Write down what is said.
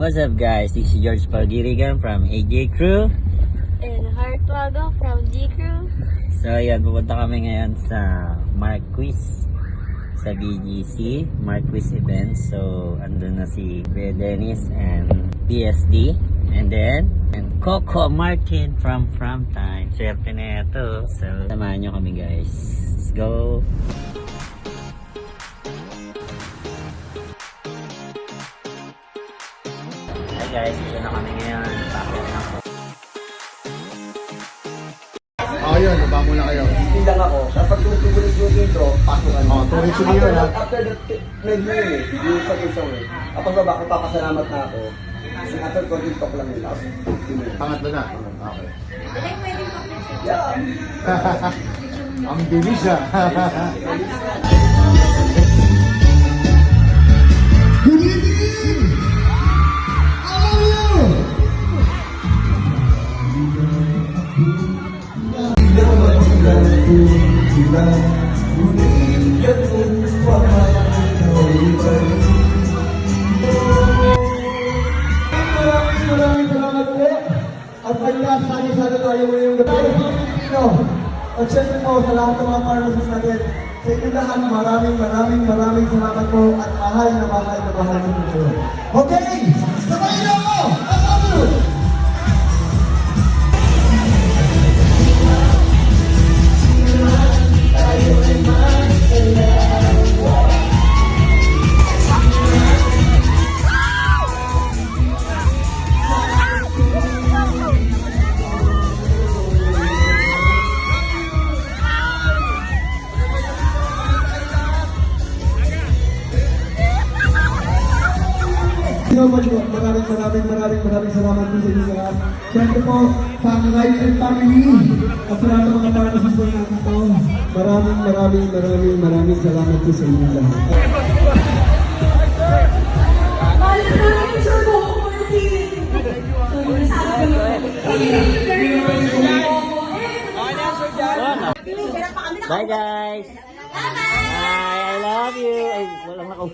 What's up guys, this is George Pagirigan from AJ Crew. And Hartwago from G Crew. So ayan, pupunta kami ngayon sa Marquis sa BGC, Marquis event. So andun na si Kuya Dennis and PSD. And then, Coco Martin from Time. Swerte na ito. So samahan nyo kami guys. Let's go! Hi guys, ito na kami ngayon. Pakit na ako. Yun, baba muna kayo. Hindi lang ako. Kapag tutubulis yung intro, pasok ka na. Tuloy yun ha. After that, medyo yun eh. Yung sa isang eh. Kapag baba, papasalamat na ako. Kasi after konting talk lang yun. Tapos, Pangatlo na. Okay. yeah. Ang bilis ah. Good evening! How are you? Maraming salamat po. At kanya, sana tayo mo yung gabi. At syempre po, sa lahat ng mga partners natin, sa inyo lahat, maraming salamat po at mahal na mahal po. Okay! Sabay niyo ako! I love you! So much po. Maraming salamat po sa inyo lahat. Siyempre po, sa Life and Family at sa lahat ng mga partners po natin ito. Maraming salamat po sa inyo lahat. Bye guys! Bye! I love you! Ay, walang nakaw.